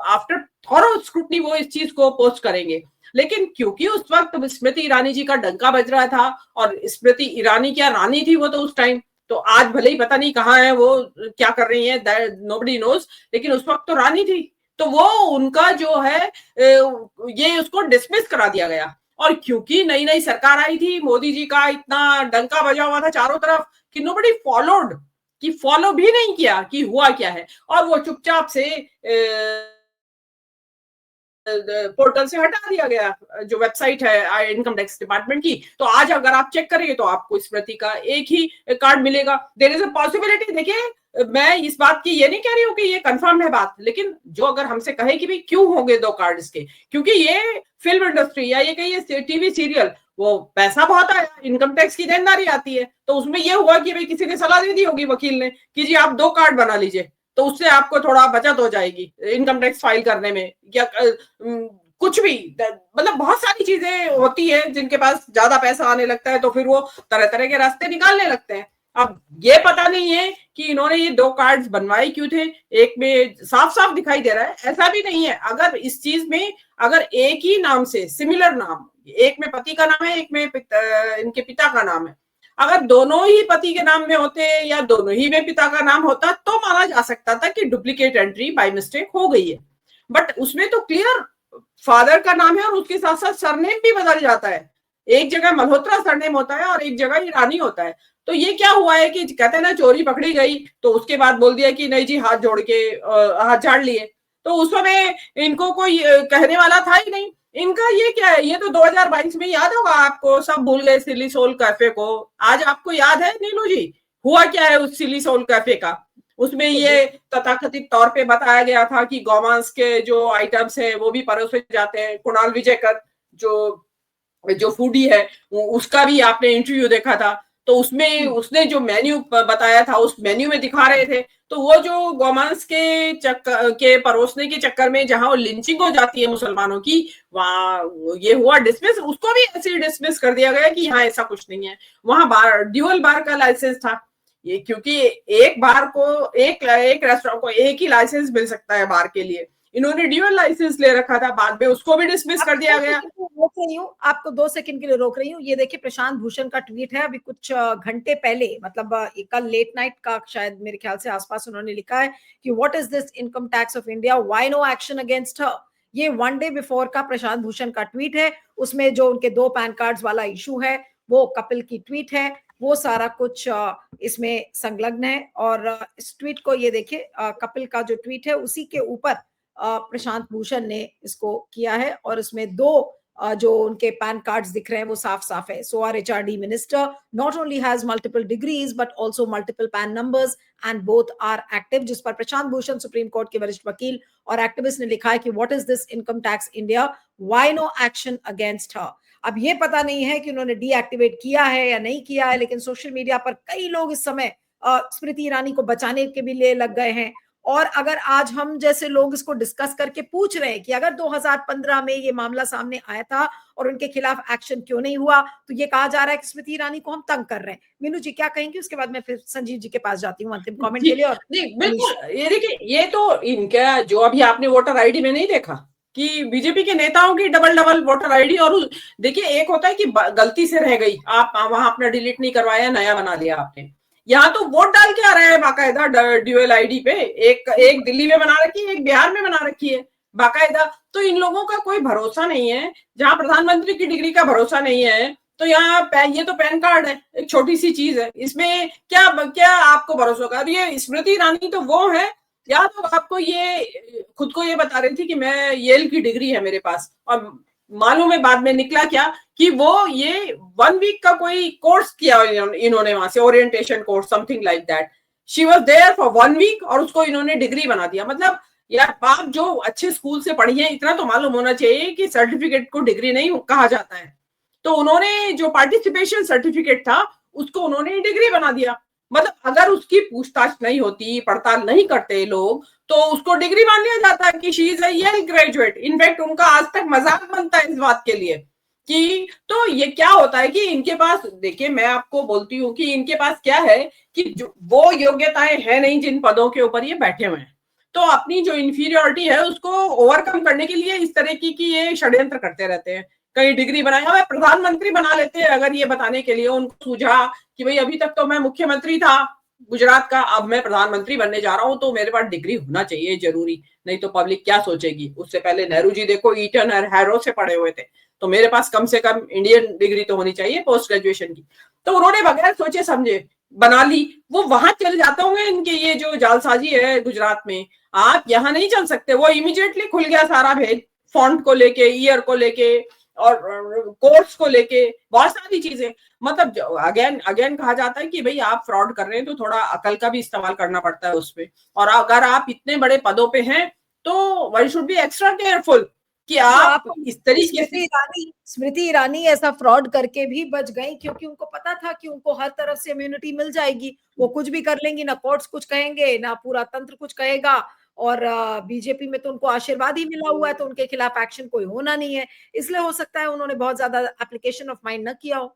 आफ्टर थॉरो स्क्रूटनी वो इस चीज को पोस्ट करेंगे। लेकिन क्योंकि उस वक्त स्मृति ईरानी जी का डंका बज रहा था और स्मृति ईरानी क्या रानी थी वो तो उस टाइम, तो आज भले ही पता नहीं कहाँ है वो, क्या कर रही है, नोबडी नोज, लेकिन उस वक्त तो रानी थी। तो वो उनका जो है ये उसको डिसमिस करा दिया गया। और क्योंकि नई नई सरकार आई थी, मोदी जी का इतना डंका बजा हुआ था चारों तरफ कि नोबडी फॉलोड, कि फॉलो भी नहीं किया कि हुआ क्या है, और वो चुपचाप से पोर्टल से हटा दिया गया, जो वेबसाइट है इनकम टैक्स डिपार्टमेंट की। तो आज अगर आप चेक करेंगे तो आपको स्मृति का एक ही कार्ड मिलेगा। देयर इज अ पॉसिबिलिटी, देखिए मैं इस बात की ये नहीं कह रही हूँ कि ये कंफर्म है बात, लेकिन जो अगर हमसे कहे कि भाई क्यों होंगे 2 कार्ड इसके, क्योंकि ये फिल्म इंडस्ट्री या ये कहिए टीवी सीरियल, वो पैसा बहुत आया, इनकम टैक्स की देनदारी आती है, तो उसमें ये हुआ कि भाई किसी ने सलाह दे दी होगी वकील ने कि जी आप 2 कार्ड बना लीजिए, तो उससे आपको थोड़ा बचत हो जाएगी इनकम टैक्स फाइल करने में, या कुछ भी, मतलब बहुत सारी चीजें होती है जिनके पास ज्यादा पैसा आने लगता है तो फिर वो तरह तरह के रास्ते निकालने लगते हैं। अब ये पता नहीं है कि इन्होंने ये 2 कार्ड्स बनवाए क्यों थे। एक में साफ साफ दिखाई दे रहा है, ऐसा भी नहीं है, अगर इस चीज में अगर एक ही नाम से सिमिलर नाम, एक में पति का नाम है, एक में इनके पिता का नाम है, अगर दोनों ही पति के नाम में होते या दोनों ही में पिता का नाम होता तो माना जा सकता था कि डुप्लीकेट एंट्री बाय मिस्टेक हो गई है। बट उसमें तो क्लियर फादर का नाम है और उसके साथ साथ सरनेम भी बदल जाता है, एक जगह मल्होत्रा सरनेम होता है और एक जगह ईरानी होता है। तो ये क्या हुआ है कि कहते हैं ना चोरी पकड़ी गई, तो उसके बाद बोल दिया कि नहीं जी हाथ जोड़ के हाथ झाड़ लिए, तो उस समय इनको कोई कहने वाला था ही नहीं। इनका ये क्या है, ये तो 2022 में याद होगा आपको, सब भूल गए सिली सोल कैफे को। आज आपको याद है नीलू जी हुआ क्या है उस सिली सोल कैफे का? उसमें ये तथाकथित तौर पे बताया गया था कि गौमांस के जो आइटम्स हैं वो भी परोसे जाते हैं। कुणाल विजयकर जो फूडी है उसका भी आपने इंटरव्यू देखा था, तो उसमें उसने जो मेन्यू बताया था उस मेन्यू में दिखा रहे थे, तो वो जो गौमांस के परोसने के चक्कर में जहां लिंचिंग हो जाती है मुसलमानों की, वहां ये हुआ डिसमिस, उसको भी ऐसे ही डिसमिस कर दिया गया कि हाँ ऐसा कुछ नहीं है। वहां ड्यूअल बार का लाइसेंस था ये, क्योंकि एक बार को एक रेस्टोरेंट को एक ही लाइसेंस मिल सकता है बार के लिए, इन्होंने ड्यूअल लाइसेंस ले रखा था, बाद में उसको भी डिसमिस कर दिया गया। रोक रही हूँ आपको, 2 सेकंड के लिए रोक रही हूँ। ये देखिए प्रशांत भूषण का ट्वीट है अभी कुछ घंटे पहले, मतलब कल लेट नाइट का शायद मेरे ख्याल से आसपास, उन्होंने लिखा है कि what is this income tax of India, why no action against her. ये 1 डे बिफोर का प्रशांत भूषण का ट्वीट है, उसमें जो उनके 2 पैन कार्ड्स वाला इशू है वो कपिल की ट्वीट है, वो सारा कुछ इसमें संलग्न है। और इस ट्वीट को ये देखिए, कपिल का जो ट्वीट है उसी के ऊपर प्रशांत भूषण ने इसको किया है, और इसमें 2 जो उनके पैन कार्ड्स दिख रहे हैं वो साफ साफ है। So our HRD minister not only has multiple degrees but also multiple PAN numbers and both are active, जिस पर प्रशांत भूषण सुप्रीम कोर्ट के वरिष्ठ वकील और एक्टिविस्ट ने लिखा है कि what is this income tax India, why no action against her। अब ये पता नहीं है कि उन्होंने डीएक्टिवेट किया है या नहीं किया है, लेकिन सोशल मीडिया पर कई लोग इस समय स्मृति ईरानी को बचाने के भी लिए लग गए हैं। और अगर आज हम जैसे लोग इसको डिस्कस करके पूछ रहे हैं कि अगर 2015 में ये मामला सामने आया था और उनके खिलाफ एक्शन क्यों नहीं हुआ, तो ये कहा जा रहा है कि स्मृति ईरानी को हम तंग कर रहे हैं। मीनू जी क्या कहेंगे? उसके बाद मैं फिर संजीव जी के पास जाती हूँ अंतिम कमेंट के लिए। और नहीं बिल्कुल, ये देखिए ये तो इनका जो अभी आपने वोटर आईडी में नहीं देखा कि बीजेपी के नेताओं की डबल वोटर आईडी, और देखिए एक होता है कि गलती से रह गई, आप वहां अपना डिलीट नहीं करवाया, नया बना लिया आपने, यहाँ तो वोट डाल के आ रहे हैं बाकायदा ड्यूअल आईडी पे, एक दिल्ली में बना रखी है, एक बिहार में बना रखी है बाकायदा। तो इन लोगों का कोई भरोसा नहीं है, जहां प्रधानमंत्री की डिग्री का भरोसा नहीं है, तो यहाँ ये तो पैन कार्ड है, एक छोटी सी चीज है, इसमें क्या आपको भरोसा होगा? अब ये स्मृति ईरानी तो वो है, या तो आपको ये खुद को ये बता रही थी कि मैं येल की डिग्री है मेरे पास, और मालूम है बाद में निकला क्या कि वो ये 1 वीक का कोई कोर्स किया इन्होंने वहां से, orientation course something like that, she was there for 1 week और उसको इन्होंने डिग्री बना दिया। मतलब यार आप जो अच्छे स्कूल से पढ़ी है, इतना तो मालूम होना चाहिए कि सर्टिफिकेट को डिग्री नहीं कहा जाता है। तो उन्होंने जो पार्टिसिपेशन सर्टिफिकेट था उसको उन्होंने डिग्री बना दिया। मतलब अगर उसकी पूछताछ नहीं होती, पड़ताल नहीं करते लोग, तो उसको डिग्री मान लिया जाता है कि she is a Yale graduate. In fact उनका आज तक मजाक बनता है इस बात के लिए कि, तो ये क्या होता है कि इनके पास, देखिए मैं आपको बोलती हूँ कि इनके पास क्या है कि जो वो योग्यताएं है नहीं जिन पदों के ऊपर ये बैठे हुए हैं, तो अपनी जो इंफीरियोरिटी है उसको ओवरकम करने के लिए इस तरह की ये षड्यंत्र करते रहते हैं। कहीं डिग्री बनाए, हमें प्रधानमंत्री बना लेते हैं अगर ये बताने के लिए उनको सूझा कि भाई अभी तक तो मैं मुख्यमंत्री था गुजरात का, अब मैं प्रधानमंत्री बनने जा रहा हूं, तो मेरे पास डिग्री होना चाहिए जरूरी, नहीं तो पब्लिक क्या सोचेगी। उससे पहले नेहरू जी देखो ईटन और हैरो से पढ़े हुए थे, तो मेरे पास कम से कम इंडियन डिग्री तो होनी चाहिए पोस्ट ग्रेजुएशन की। तो उन्होंने बगैर सोचे समझे बना ली, वो वहां चले जाते होंगे इनके ये जो जालसाजी है गुजरात में, आप यहाँ नहीं चल सकते। वो इमीडिएटली खुल गया सारा भेद, फॉन्ट को लेके, ईयर को लेके और कोर्स को लेके, बहुत सारी चीजें। मतलब अगेन कहा जाता है कि भाई आप फ्रॉड कर रहे हैं तो थोड़ा अकल का भी इस्तेमाल करना पड़ता है उसपे। और अगर आप इतने बड़े पदों पे हैं तो one should be extra careful कि आप इस तरीके से। स्मृति ईरानी ऐसा फ्रॉड करके भी बच गई क्योंकि उनको पता था कि उनको हर तरफ से इम्यूनिटी मिल जाएगी, वो कुछ भी कर लेंगी, ना कोर्ट्स कुछ कहेंगे ना पूरा तंत्र कुछ कहेगा, और बीजेपी में तो उनको आशीर्वाद ही मिला हुआ है तो उनके खिलाफ एक्शन कोई होना नहीं है। इसलिए हो सकता है उन्होंने बहुत ज्यादा एप्लीकेशन ऑफ माइंड न किया हो।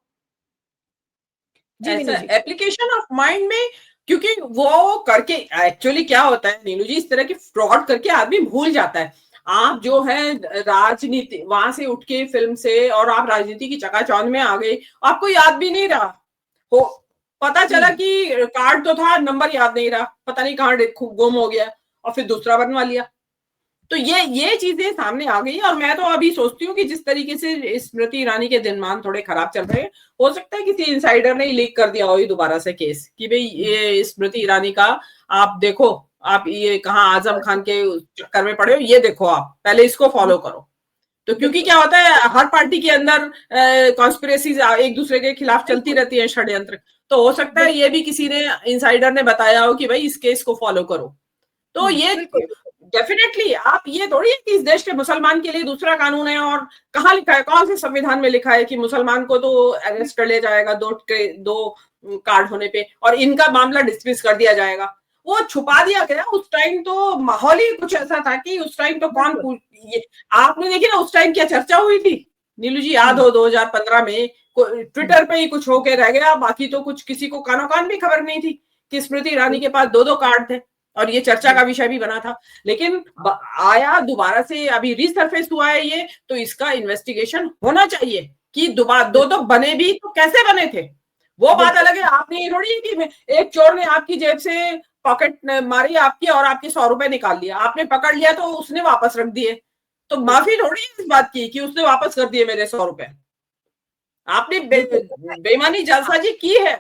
ऐसा एप्लीकेशन ऑफ माइंड में, क्योंकि वो करके एक्चुअली क्या होता है नीलू जी, इस तरह की फ्रॉड करके आदमी भूल जाता है। आप जो है राजनीति वहां से उठ के फिल्म से और आप राजनीति की चकाचौंध में आ गए, आपको याद भी नहीं रहा हो, पता चला कि कार्ड तो था, नंबर याद नहीं रहा, पता नहीं कहाँ गुम हो गया और फिर दूसरा बनवा लिया। तो ये चीजें सामने आ गई। और मैं तो अभी सोचती हूँ कि जिस तरीके से स्मृति ईरानी के दिनमान थोड़े खराब चल रहे हैं, हो सकता है किसी इनसाइडर ने लीक कर दिया हो ये दोबारा से केस कि भाई ये स्मृति ईरानी का आप देखो, आप ये कहाँ आजम खान के चक्कर में पड़े हो, ये देखो, आप पहले इसको फॉलो करो। तो क्योंकि क्या होता है हर पार्टी के अंदर कॉन्स्पिरेसीज एक दूसरे के खिलाफ चलती रहती है, षड्यंत्र। तो हो सकता है ये भी किसी ने इनसाइडर ने बताया हो कि भाई इस केस को फॉलो करो। तो ये डेफिनेटली आप ये थोड़ी है कि इस देश के मुसलमान के लिए दूसरा कानून है, और कहाँ लिखा है, कौन से संविधान में लिखा है कि मुसलमान को तो अरेस्ट कर लिया जाएगा दो कार्ड होने पे और इनका मामला डिसमिस कर दिया जाएगा। वो छुपा दिया गया। उस टाइम तो माहौल ही कुछ ऐसा था कि उस टाइम तो कौन आपने देखी ना उस टाइम क्या चर्चा हुई थी नीलू जी, याद हो 2015 में ट्विटर पे ही कुछ होके रह गया, बाकी तो कुछ किसी को कानो कान भी खबर नहीं थी कि स्मृति ईरानी के पास दो कार्ड थे और ये चर्चा का विषय भी बना था। लेकिन आया दोबारा से, अभी रिसर्फेस हुआ है ये, तो इसका इन्वेस्टिगेशन होना चाहिए कि दो बने भी तो कैसे बने थे। वो बात अलग है, आपने ये थोड़ी कि एक चोर ने आपकी जेब से पॉकेट मारी आपकी और आपके 100 रुपए निकाल लिया, आपने पकड़ लिया तो उसने वापस रख दिए, तो माफी थोड़ी इस बात की कि उसने वापस कर दिए मेरे 100 रुपए। आपने बेईमानी जालसाजी की है,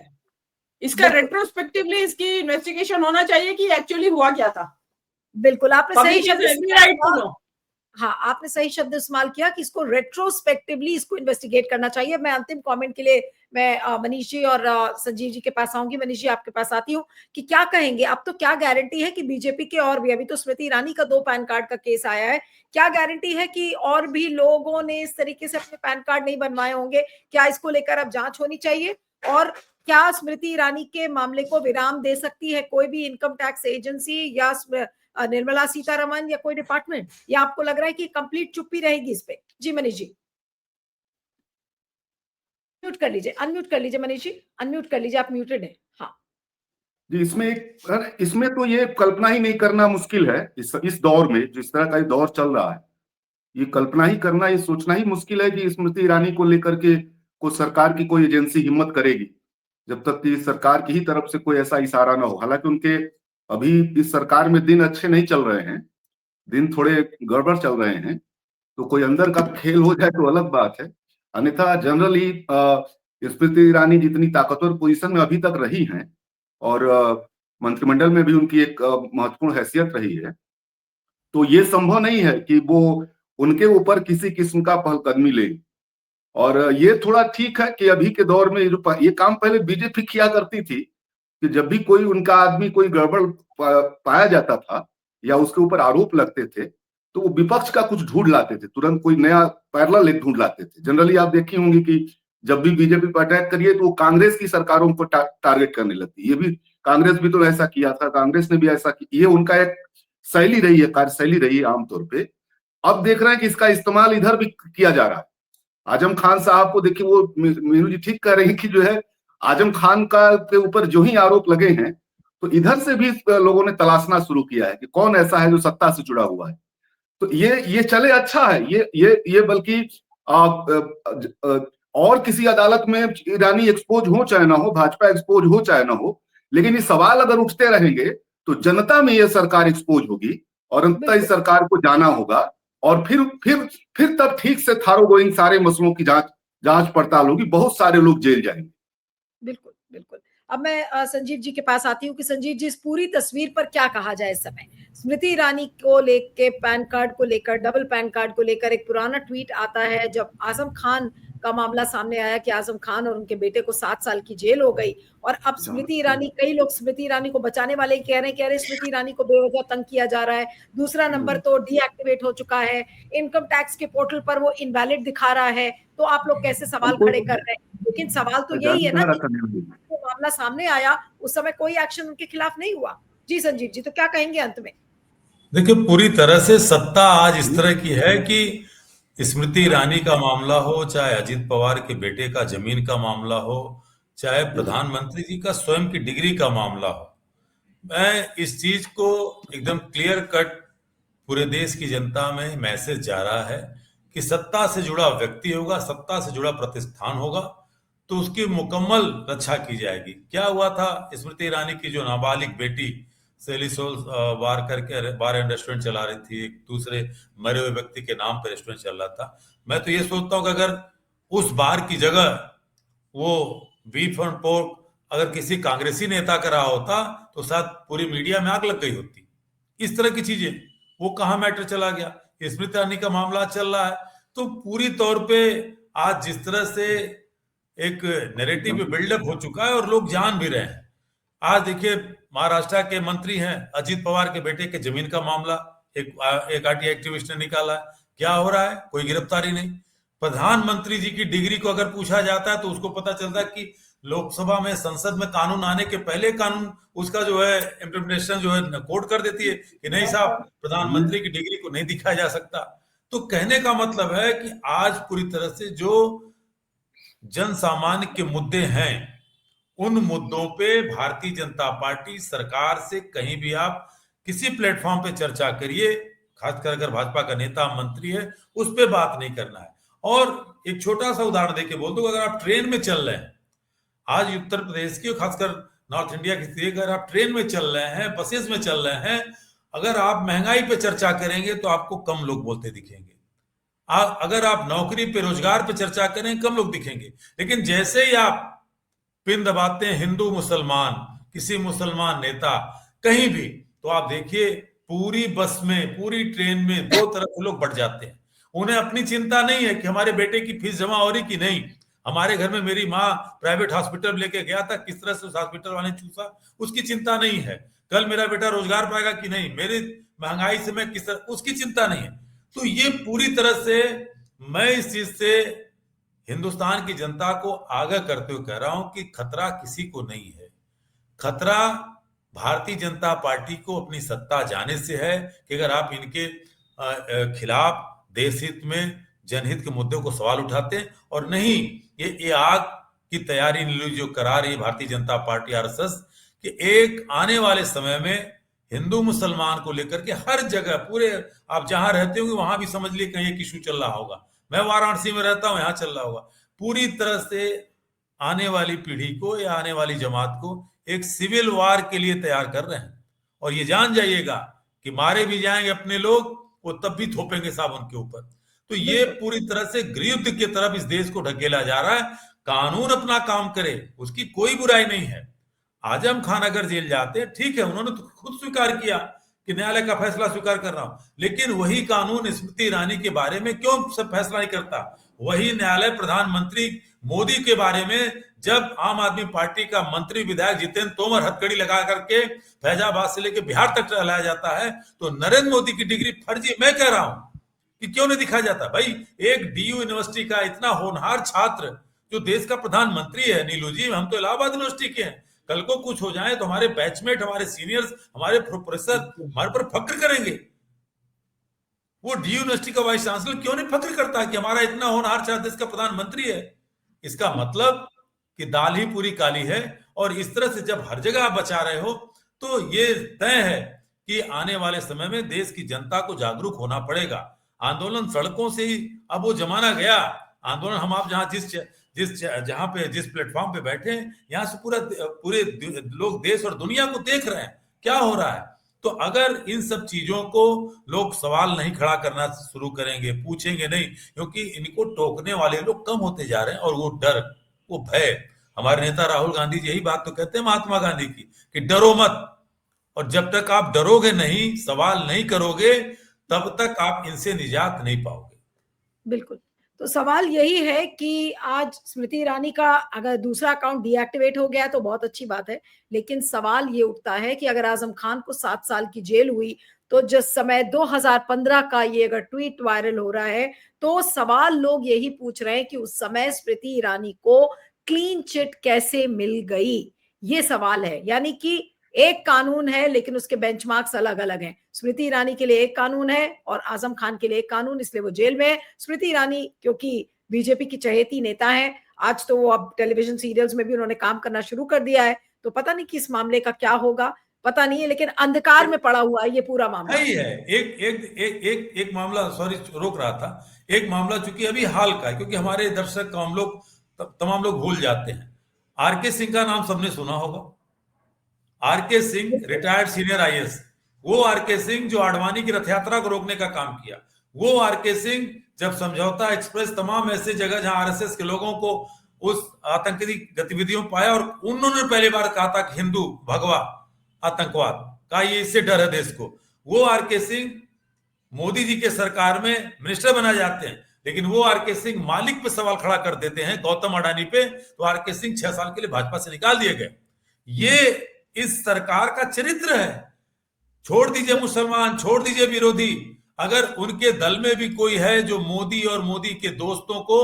इसका रेट्रोस्पेक्टिवली इसकी इन्वेस्टिगेशन होना चाहिए कि एक्चुअली हुआ क्या था। बिल्कुल आपने सही शब्द हाँ, आपने सही शब्द इस्तेमाल किया कि इसको रेट्रोस्पेक्टिवली इसको इन्वेस्टिगेट करना चाहिए। मैं अंतिम कमेंट के लिए मैं मनीष जी और संजीव जी के पास आऊंगी। मनीष जी आपके पास आती हूँ कि क्या कहेंगे, अब तो क्या गारंटी है कि बीजेपी के और भी, अभी तो स्मृति ईरानी का 2 पैन कार्ड का केस आया है, क्या गारंटी है कि और भी लोगों ने इस तरीके से अपने पैन कार्ड नहीं बनवाए होंगे? क्या इसको लेकर अब जांच होनी चाहिए? और क्या स्मृति ईरानी के मामले को विराम दे सकती है कोई भी इनकम टैक्स एजेंसी या निर्मला सीतारमन या कोई डिपार्टमेंट, या आपको लग रहा है कि कंप्लीट चुप्पी रहेगी इस पे? जी मनीष जी म्यूट कर लीजिए, अनम्यूट कर लीजिए मनीष जी, अनम्यूट कर लीजिए, आप म्यूटेड हैं। हाँ जी, इसमें तो ये कल्पना ही नहीं करना मुश्किल है। इस दौर में जिस तरह का दौर चल रहा है, ये कल्पना ही करना, ये सोचना ही मुश्किल है कि स्मृति ईरानी को लेकर के को सरकार की कोई एजेंसी हिम्मत करेगी, जब तक कि सरकार की ही तरफ से कोई ऐसा इशारा ना हो। हालांकि उनके अभी इस सरकार में दिन अच्छे नहीं चल रहे हैं, दिन थोड़े गड़बड़ चल रहे हैं, तो कोई अंदर का खेल हो जाए तो अलग बात है। अन्यथा जनरली स्मृति ईरानी जितनी ताकतवर पोजीशन में अभी तक रही हैं और मंत्रिमंडल में भी उनकी एक महत्वपूर्ण हैसियत रही है, तो ये संभव नहीं है कि वो उनके ऊपर किसी किस्म का पहलकदमी ले। और ये थोड़ा ठीक है कि अभी के दौर में ये काम पहले बीजेपी किया करती थी कि जब भी कोई उनका आदमी कोई गड़बड़ पाया जाता था या उसके ऊपर आरोप लगते थे तो वो विपक्ष का कुछ ढूंढ लाते थे, तुरंत कोई नया पैरेलल ढूंढ लाते थे। जनरली आप देखी होंगी कि जब भी बीजेपी पर अटैक करिए तो वो कांग्रेस की सरकारों को टारगेट करने लगती। ये भी कांग्रेस भी तो ऐसा किया था, कांग्रेस ने भी ऐसा किया, ये उनका एक शैली रही है, कार्यशैली रही है आमतौर पे। अब देख रहे हैं कि इसका इस्तेमाल इधर भी किया जा रहा है। आजम खान साहब को देखिए, वो मीनू जी ठीक कह रहे हैं कि जो है आजम खान का के ऊपर जो ही आरोप लगे हैं तो इधर से भी लोगों ने तलाशना शुरू किया है कि कौन ऐसा है जो सत्ता से जुड़ा हुआ है। तो ये चले, अच्छा है, ये बल्कि और किसी अदालत में ईरानी एक्सपोज हो चाहे ना हो, भाजपा एक्सपोज हो चाहे ना हो, लेकिन ये सवाल अगर उठते रहेंगे तो जनता में ये सरकार एक्सपोज होगी और अंततः इस सरकार को जाना होगा और फिर तब ठीक से थारोगोइंग सारे मसलों की जांच पड़ताल होगी, बहुत सारे लोग जेल जाएंगे। बिल्कुल बिल्कुल। अब मैं संजीव जी के पास आती हूँ कि संजीव जी, इस पूरी तस्वीर पर क्या कहा जाए इस समय? स्मृति ईरानी को लेके, पैन कार्ड को लेकर, डबल पैन कार्ड को लेकर एक पुराना ट्वीट आता है जब आजम खान का मामला सामने आया कि आजम खान और उनके बेटे को 7 साल की जेल हो गई, और अब स्मृति ईरानी, कई लोग स्मृति ईरानी को बचाने वाले कह रहे हैं स्मृति ईरानी को बेवजह तंग किया जा रहा है। दूसरा नंबर तो डीएक्टिवेट हो चुका है, इनकम टैक्स के पोर्टल पर वो इनवैलिड दिखा रहा है, तो आप लोग कैसे सवाल खड़े कर रहे हैं? लेकिन सवाल तो यही है ना कि मामला सामने आया उस समय कोई एक्शन उनके खिलाफ नहीं हुआ। जी संजीव जी, तो क्या कहेंगे अंत में? देखिए, पूरी तरह से सत्ता आज इस तरह की है कि स्मृति ईरानी का मामला हो, चाहे अजित पवार के बेटे का जमीन का मामला हो, चाहे प्रधानमंत्री जी का स्वयं की डिग्री का मामला हो, मैं इस चीज को एकदम क्लियर कट पूरे देश की जनता में मैसेज जा रहा है कि सत्ता से जुड़ा व्यक्ति होगा, सत्ता से जुड़ा प्रतिष्ठान होगा, तो उसकी मुकम्मल रक्षा की जाएगी। क्या हुआ था, स्मृति ईरानी की जो नाबालिग बेटी सेली सोल बार करके बार एंड रेस्टोरेंट चला रही थी, एक दूसरे मरे हुए व्यक्ति के नाम पर रेस्टोरेंट चल रहा था। मैं तो ये सोचता हूँ कि अगर उस बार की जगह वो बीफ एंड पोर्क अगर किसी कांग्रेसी नेता का रहा होता तो शायद पूरी मीडिया में आग लग गई होती। इस तरह की चीजें, वो कहाँ मैटर चला गया। स्मृति ईरानी का मामला चल रहा है, तो पूरी तौर पे आज जिस तरह से एक नैरेटिव बिल्डअप हो चुका है और लोग जान भी रहे हैं। आज देखिए, महाराष्ट्र के मंत्री हैं, अजित पवार के बेटे के जमीन का मामला एक आरटी एक्टिविस्ट ने निकाला है। क्या हो रहा है? कोई गिरफ्तारी नहीं। प्रधानमंत्री जी की डिग्री को अगर पूछा जाता है तो उसको पता चलता है कि लोकसभा में, संसद में कानून आने के पहले कानून उसका जो है इंप्लीमेंटेशन जो है कोर्ट कर देती है कि नहीं साहब, प्रधानमंत्री की डिग्री को नहीं दिखाया जा सकता। तो कहने का मतलब है कि आज पूरी तरह से जो जन सामान्य के मुद्दे हैं, उन मुद्दों पे भारतीय जनता पार्टी सरकार से कहीं भी आप किसी प्लेटफॉर्म पे चर्चा करिए, खासकर अगर भाजपा का नेता मंत्री है, उस पे बात नहीं करना है। और एक छोटा सा उदाहरण देके बोल दूं, अगर आप ट्रेन में चल रहे हैं, आज उत्तर प्रदेश की, खासकर नॉर्थ इंडिया की स्थिति, अगर आप ट्रेन में चल रहे हैं, बसेस में चल रहे हैं, अगर आप महंगाई पे चर्चा करेंगे तो आपको कम लोग बोलते दिखेंगे। अगर आप नौकरी पे, रोजगार पे चर्चा करें, कम लोग दिखेंगे। लेकिन जैसे ही आप पिन दबाते हैं हिंदू मुसलमान, किसी मुसलमान नेता कहीं भी, तो आप देखिए पूरी बस में, पूरी ट्रेन में दो तरफ से लोग बढ़ जाते हैं। उन्हें अपनी चिंता नहीं है कि हमारे बेटे की फीस जमा हो रही कि नहीं, हमारे घर में मेरी माँ प्राइवेट हॉस्पिटल लेके गया था, किस तरह से उस हॉस्पिटल वाले चूसा, उसकी चिंता नहीं है। कल मेरा बेटा रोजगार पाएगा कि नहीं, मेरी महंगाई से मैं किस तरह, उसकी चिंता नहीं है। तो ये पूरी तरह से मैं इस चीज से हिंदुस्तान की जनता को आगाह करते हुए कह रहा हूं कि खतरा किसी को नहीं है। खतरा भारतीय जनता पार्टी को अपनी सत्ता जाने से है कि अगर आप इनके खिलाफ देश हित में, जनहित के मुद्दों को सवाल उठाते हैं, और नहीं ये आग की तैयारी जो करा रही है भारतीय जनता पार्टी आरएसएस, कि एक आने वाले समय में हिंदू मुसलमान को लेकर के हर जगह, पूरे आप जहां रहते होंगे वहां भी समझ लिए कहीं एक इशू चल रहा होगा। मैं वाराणसी में रहता हूं, यहां चल रहा होगा। पूरी तरह से आने वाली पीढ़ी को या आने वाली जमात को एक सिविल वार के लिए तैयार कर रहे हैं। और ये जान जाइएगा कि मारे भी जाएंगे अपने लोग, वो तब भी थोपेंगे साबुन के ऊपर। तो ये पूरी तरह से गृहयुद्ध की तरफ इस देश को ढकेला जा रहा है। कानून अपना काम करे, उसकी कोई बुराई नहीं है। आजम खान अगर जेल जाते, ठीक है, उन्होंने तो खुद स्वीकार किया कि न्यायालय का फैसला स्वीकार कर रहा हूं, लेकिन वही कानून स्मृति ईरानी के बारे में क्यों सब फैसला नहीं करता? वही न्यायालय प्रधानमंत्री मोदी के बारे में, जब आम आदमी पार्टी का मंत्री विधायक जितेंद्र तोमर हथकड़ी लगा करके फैजाबाद से लेकर बिहार तक लाया जाता है, तो नरेंद्र मोदी की डिग्री फर्जी, मैं कह रहा हूं कि क्यों नहीं दिखाया जाता? भाई, एक डीयू यूनिवर्सिटी का इतना होनहार छात्र जो देश का प्रधानमंत्री है, नीलू जी, हम तो इलाहाबाद यूनिवर्सिटी के हैं, कल को कुछ हो जाए तो हमारे बैचमेट, हमारे सीनियर्स, हमारे प्रोफेसर हमारे पर फक्र करेंगे। वो डी यूनिवर्सिटी का वाइस चांसलर क्यों नहीं फक्र करता कि हमारा इतना होनहार छात्र देश का प्रधानमंत्री है? इसका मतलब कि दाल ही पूरी काली है। और इस तरह से जब हर जगह आप बचा रहे हो, तो ये तय है कि आने वाले समय में देश की जनता को जागरूक होना पड़ेगा। आंदोलन सड़कों से ही अब वो जमाना गया। आंदोलन हम आप जहां पे जिस प्लेटफॉर्म पे बैठे हैं, यहां से पूरे लोग देश और दुनिया को देख रहे हैं क्या हो रहा है। तो अगर इन सब चीजों को लोग सवाल नहीं खड़ा करना शुरू करेंगे, पूछेंगे नहीं, क्योंकि इनको टोकने वाले लोग कम होते जा रहे हैं, और वो डर, वो भय हमारे नेता राहुल गांधी जी यही बात तो कहते हैं महात्मा गांधी की कि डरो मत, और जब तक आप डरोगे नहीं, सवाल नहीं करोगे, तब तक आप इनसे निजात नहीं पाओगे। बिल्कुल। तो सवाल यही है कि आज स्मृति ईरानी का अगर दूसरा अकाउंट डीएक्टिवेट हो गया तो बहुत अच्छी बात है, लेकिन सवाल ये उठता है कि अगर आजम खान को 7 साल की जेल हुई, तो जिस समय 2015 का ये अगर ट्वीट वायरल हो रहा है, तो सवाल लोग यही पूछ रहे हैं कि उस समय स्मृति ईरानी को क्लीन चिट कैसे मिल गई, ये सवाल है। यानी कि एक कानून है लेकिन उसके बेंचमार्क्स अलग अलग हैं। स्मृति ईरानी के लिए एक कानून है और आजम खान के लिए एक कानून, इसलिए वो जेल में है। स्मृति ईरानी क्योंकि बीजेपी की चहेती नेता है, आज तो वो अब टेलीविजन सीरियल्स में भी उन्होंने काम करना शुरू कर दिया है, तो पता नहीं कि इस मामले का क्या होगा, पता नहीं है, लेकिन अंधकार में पड़ा हुआ है ये पूरा मामला। नहीं है, एक मामला, सॉरी रोक रहा था, एक मामला चूंकि अभी हाल का है, क्योंकि हमारे दर्शक हम लोग तमाम लोग भूल जाते हैं। आरके सिंह का नाम सबने सुना होगा। RK Singh retired senior IAS, वो आरके सिंह जो आडवाणी की रथ यात्रा को रोकने का काम किया, वो आरके सिंह जब समझौता एक्सप्रेस तमाम ऐसे जगह जहां आरएसएस के लोगों को उस आतंकी गतिविधियों पाया, और उन्होंने पहली बार कहा था कि हिंदू भगवा आतंकवाद का, ये इससे डर है देश को, वो आरके सिंह मोदी जी के सरकार में मिनिस्टर बना जाते हैं, लेकिन वो आरके सिंह मालिक पे सवाल खड़ा कर देते हैं, गौतम अडानी पे, तो आरके सिंह 6 साल के लिए भाजपा से निकाल दिए गए। ये इस सरकार का चरित्र है। छोड़ दीजिए मुसलमान, छोड़ दीजिए विरोधी, अगर उनके दल में भी कोई है जो मोदी और मोदी के दोस्तों को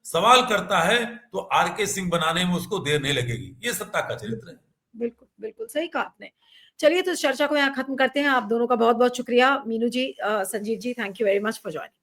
सवाल करता है, तो आरके सिंह बनाने में उसको देर नहीं लगेगी। ये सत्ता का चरित्र है। बिल्कुल बिल्कुल सही कहा आपने। चलिए, तो इस चर्चा को यहाँ खत्म करते हैं। आप दोनों का बहुत बहुत शुक्रिया। Meenu ji, Sanjeev ji, thank you very much for joining.